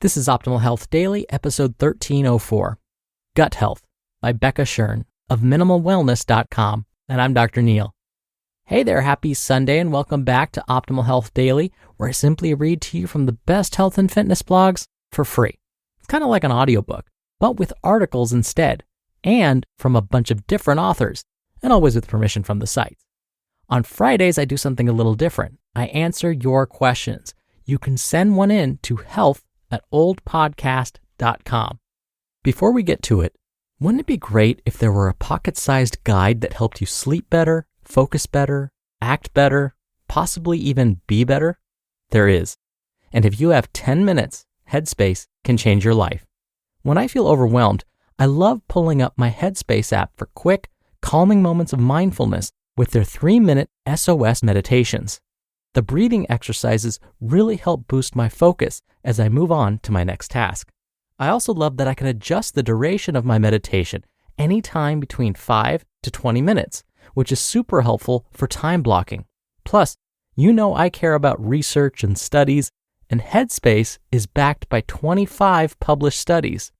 This is Optimal Health Daily, episode 1304, Gut Health by Becca Shern of MinimalWellness.com, and I'm Dr. Neil. Hey there, happy Sunday, and welcome back to Optimal Health Daily, where I simply read to you from the best health and fitness blogs for free. It's kind of like an audiobook, but with articles instead, and from a bunch of different authors, and always with permission from the sites. On Fridays, I do something a little different. I answer your questions. You can send one in to health@oldpodcast.com. Before we get to it, wouldn't it be great if there were a pocket-sized guide that helped you sleep better, focus better, act better, possibly even be better? There is. And if you have 10 minutes, Headspace can change your life. When I feel overwhelmed, I love pulling up my Headspace app for quick, calming moments of mindfulness with their 3-minute SOS meditations. The breathing exercises really help boost my focus as I move on to my next task. I also love that I can adjust the duration of my meditation anytime between 5 to 20 minutes, which is super helpful for time blocking. Plus, you know I care about research and studies, and Headspace is backed by 25 published studies.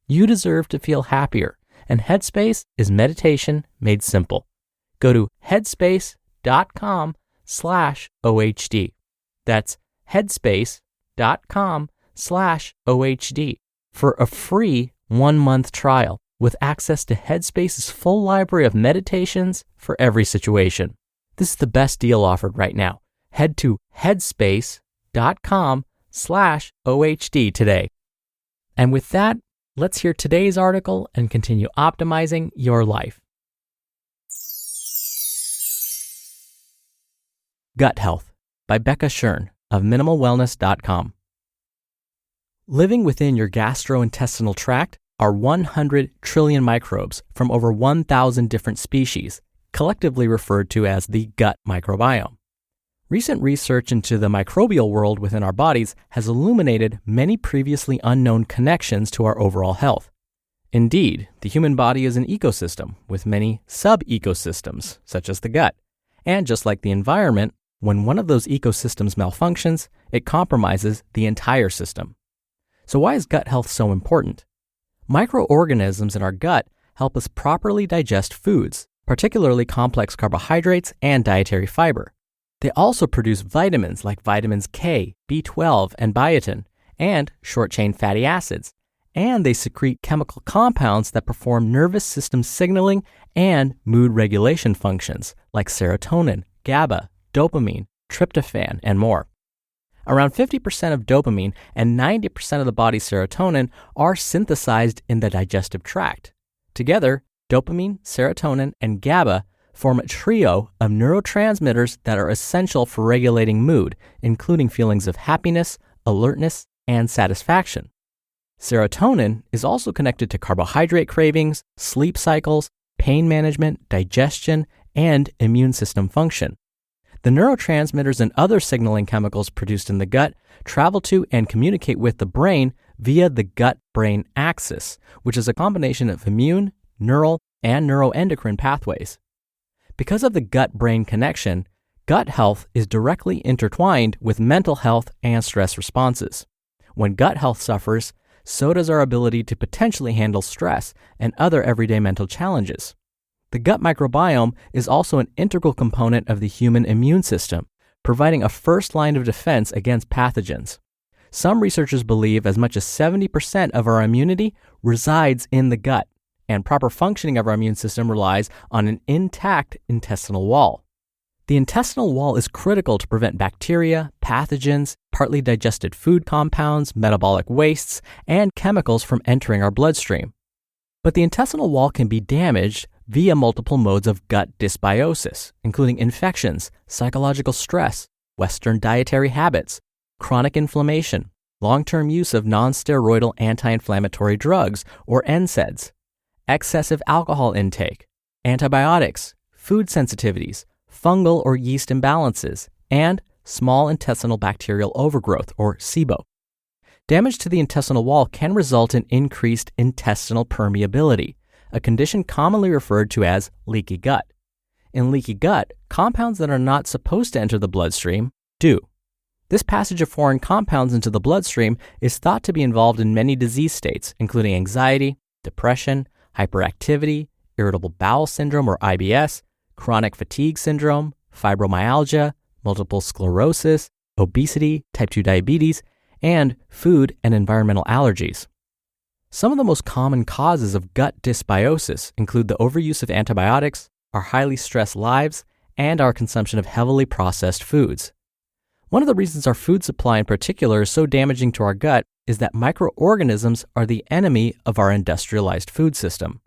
You deserve to feel happier, and Headspace is meditation made simple. Go to headspace.com/OHD. That's headspace.com/OHD for a free 1-month trial with access to Headspace's full library of meditations for every situation. This is the best deal offered right now. Head to headspace.com/OHD today. And with that, let's hear today's article and continue optimizing your life. Gut Health by Becca Shern of MinimalWellness.com. Living within your gastrointestinal tract are 100 trillion microbes from over 1,000 different species, collectively referred to as the gut microbiome. Recent research into the microbial world within our bodies has illuminated many previously unknown connections to our overall health. Indeed, the human body is an ecosystem with many sub-ecosystems, such as the gut. And just like the environment, when one of those ecosystems malfunctions, it compromises the entire system. So why is gut health so important? Microorganisms in our gut help us properly digest foods, particularly complex carbohydrates and dietary fiber. They also produce vitamins like vitamins K, B12, and biotin, and short-chain fatty acids. And they secrete chemical compounds that perform nervous system signaling and mood regulation functions like serotonin, GABA, dopamine, tryptophan, and more. Around 50% of dopamine and 90% of the body's serotonin are synthesized in the digestive tract. Together, dopamine, serotonin, and GABA form a trio of neurotransmitters that are essential for regulating mood, including feelings of happiness, alertness, and satisfaction. Serotonin is also connected to carbohydrate cravings, sleep cycles, pain management, digestion, and immune system function. The neurotransmitters and other signaling chemicals produced in the gut travel to and communicate with the brain via the gut-brain axis, which is a combination of immune, neural, and neuroendocrine pathways. Because of the gut-brain connection, gut health is directly intertwined with mental health and stress responses. When gut health suffers, so does our ability to potentially handle stress and other everyday mental challenges. The gut microbiome is also an integral component of the human immune system, providing a first line of defense against pathogens. Some researchers believe as much as 70% of our immunity resides in the gut, and proper functioning of our immune system relies on an intact intestinal wall. The intestinal wall is critical to prevent bacteria, pathogens, partly digested food compounds, metabolic wastes, and chemicals from entering our bloodstream. But the intestinal wall can be damaged via multiple modes of gut dysbiosis, including infections, psychological stress, Western dietary habits, chronic inflammation, long-term use of non-steroidal anti-inflammatory drugs, or NSAIDs, excessive alcohol intake, antibiotics, food sensitivities, fungal or yeast imbalances, and small intestinal bacterial overgrowth, or SIBO. Damage to the intestinal wall can result in increased intestinal permeability, a condition commonly referred to as leaky gut. In leaky gut, compounds that are not supposed to enter the bloodstream do. This passage of foreign compounds into the bloodstream is thought to be involved in many disease states, including anxiety, depression, hyperactivity, irritable bowel syndrome or IBS, chronic fatigue syndrome, fibromyalgia, multiple sclerosis, obesity, type 2 diabetes, and food and environmental allergies. Some of the most common causes of gut dysbiosis include the overuse of antibiotics, our highly stressed lives, and our consumption of heavily processed foods. One of the reasons our food supply in particular is so damaging to our gut is that microorganisms are the enemy of our industrialized food system.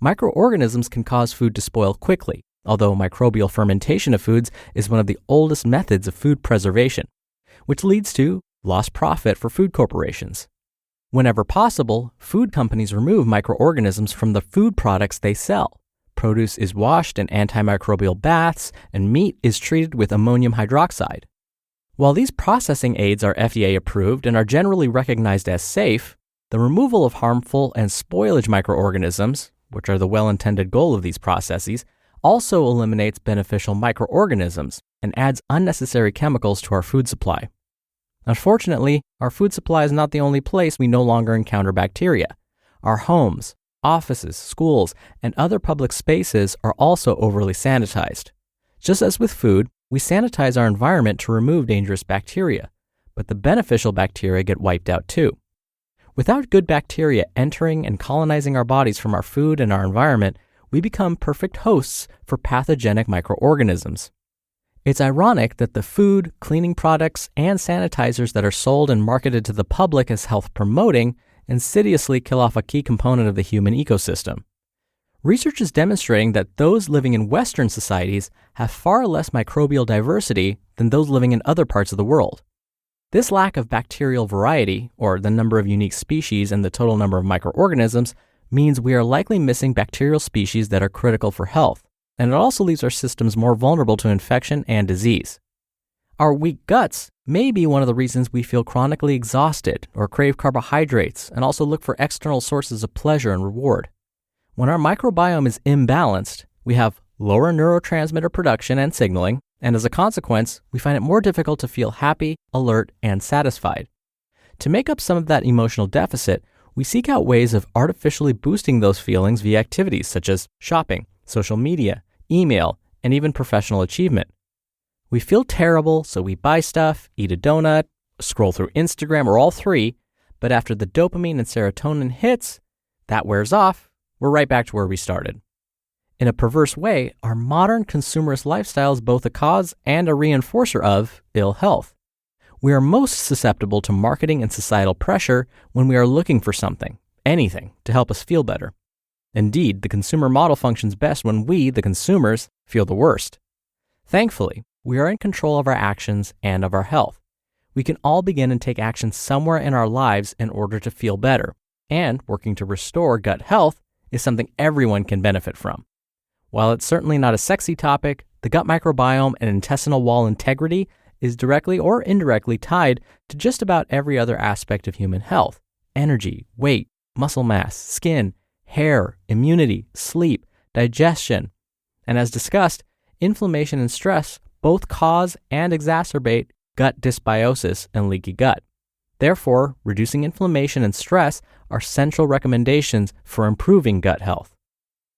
Microorganisms can cause food to spoil quickly, although microbial fermentation of foods is one of the oldest methods of food preservation, which leads to lost profit for food corporations. Whenever possible, food companies remove microorganisms from the food products they sell. Produce is washed in antimicrobial baths, and meat is treated with ammonium hydroxide. While these processing aids are FDA approved and are generally recognized as safe, the removal of harmful and spoilage microorganisms, which are the well-intended goal of these processes, also eliminates beneficial microorganisms and adds unnecessary chemicals to our food supply. Unfortunately, our food supply is not the only place we no longer encounter bacteria. Our homes, offices, schools, and other public spaces are also overly sanitized. Just as with food, we sanitize our environment to remove dangerous bacteria, but the beneficial bacteria get wiped out too. Without good bacteria entering and colonizing our bodies from our food and our environment, we become perfect hosts for pathogenic microorganisms. It's ironic that the food, cleaning products, and sanitizers that are sold and marketed to the public as health-promoting insidiously kill off a key component of the human ecosystem. Research is demonstrating that those living in Western societies have far less microbial diversity than those living in other parts of the world. This lack of bacterial variety, or the number of unique species and the total number of microorganisms, means we are likely missing bacterial species that are critical for health, and it also leaves our systems more vulnerable to infection and disease. Our weak guts may be one of the reasons we feel chronically exhausted or crave carbohydrates and also look for external sources of pleasure and reward. When our microbiome is imbalanced, we have lower neurotransmitter production and signaling, and as a consequence, we find it more difficult to feel happy, alert, and satisfied. To make up some of that emotional deficit, we seek out ways of artificially boosting those feelings via activities such as shopping, social media, email, and even professional achievement. We feel terrible, so we buy stuff, eat a donut, scroll through Instagram, or all three, but after the dopamine and serotonin hits, that wears off, we're right back to where we started. In a perverse way, our modern consumerist lifestyle is both a cause and a reinforcer of ill health. We are most susceptible to marketing and societal pressure when we are looking for something, anything, to help us feel better. Indeed, the consumer model functions best when we, the consumers, feel the worst. Thankfully, we are in control of our actions and of our health. We can all begin and take action somewhere in our lives in order to feel better, and working to restore gut health is something everyone can benefit from. While it's certainly not a sexy topic, the gut microbiome and intestinal wall integrity is directly or indirectly tied to just about every other aspect of human health: energy, weight, muscle mass, skin, hair, immunity, sleep, digestion. And as discussed, inflammation and stress both cause and exacerbate gut dysbiosis and leaky gut. Therefore, reducing inflammation and stress are central recommendations for improving gut health.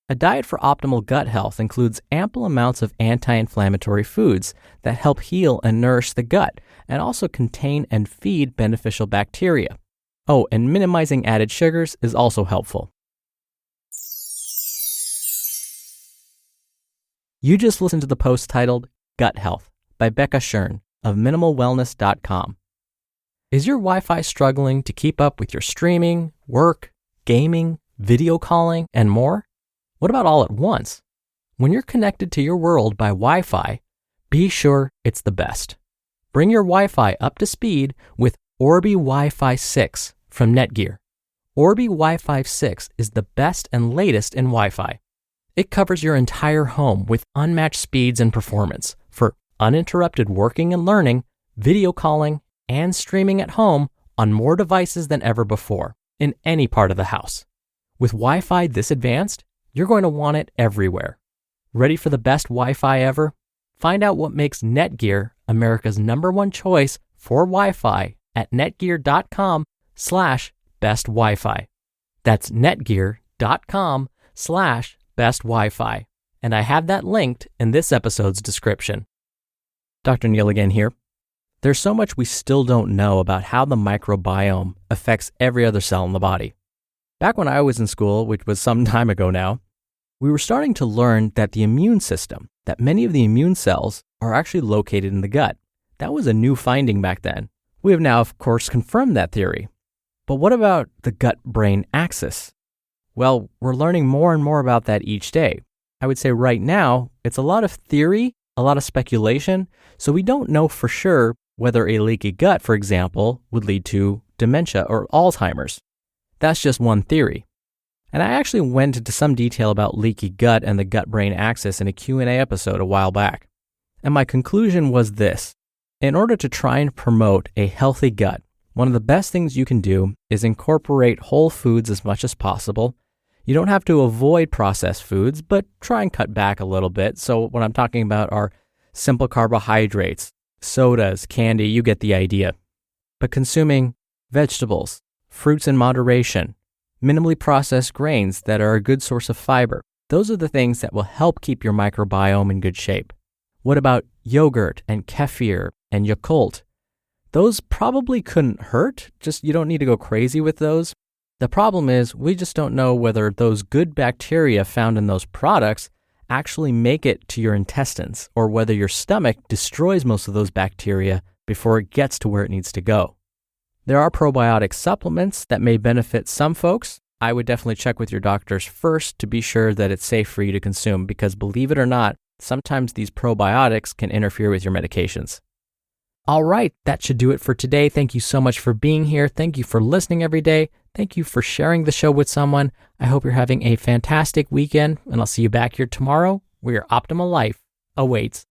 A diet for optimal gut health includes ample amounts of anti-inflammatory foods that help heal and nourish the gut and also contain and feed beneficial bacteria. Oh, and minimizing added sugars is also helpful. You just listened to the post titled Gut Health by Becca Shern of minimalwellness.com. Is your Wi-Fi struggling to keep up with your streaming, work, gaming, video calling, and more? What about all at once? When you're connected to your world by Wi-Fi, be sure it's the best. Bring your Wi-Fi up to speed with Orbi Wi-Fi 6 from NetGear. Orbi Wi-Fi 6 is the best and latest in Wi-Fi. It covers your entire home with unmatched speeds and performance for uninterrupted working and learning, video calling, and streaming at home on more devices than ever before in any part of the house. With Wi-Fi this advanced, you're going to want it everywhere. Ready for the best Wi-Fi ever? Find out what makes NetGear America's #1 choice for Wi-Fi at netgear.com/bestwifi. That's netgear.com/bestwifi. And I have that linked in this episode's description. Dr. Neal again here. There's so much we still don't know about how the microbiome affects every other cell in the body. Back when I was in school, which was some time ago now, we were starting to learn that the immune system, that many of the immune cells are actually located in the gut. That was a new finding back then. We have now, of course, confirmed that theory. But what about the gut-brain axis? Well, we're learning more and more about that each day. I would say right now, it's a lot of theory, a lot of speculation, so we don't know for sure whether a leaky gut, for example, would lead to dementia or Alzheimer's. That's just one theory. And I actually went into some detail about leaky gut and the gut-brain axis in a Q&A episode a while back. And my conclusion was this. In order to try and promote a healthy gut, one of the best things you can do is incorporate whole foods as much as possible. You don't have to avoid processed foods, but try and cut back a little bit. So what I'm talking about are simple carbohydrates, sodas, candy, you get the idea. But consuming vegetables, fruits in moderation, minimally processed grains that are a good source of fiber, those are the things that will help keep your microbiome in good shape. What about yogurt and kefir and Yakult? Those probably couldn't hurt, just you don't need to go crazy with those. The problem is we just don't know whether those good bacteria found in those products actually make it to your intestines or whether your stomach destroys most of those bacteria before it gets to where it needs to go. There are probiotic supplements that may benefit some folks. I would definitely check with your doctors first to be sure that it's safe for you to consume because believe it or not, sometimes these probiotics can interfere with your medications. All right, that should do it for today. Thank you so much for being here. Thank you for listening every day. Thank you for sharing the show with someone. I hope you're having a fantastic weekend, and I'll see you back here tomorrow where your optimal life awaits.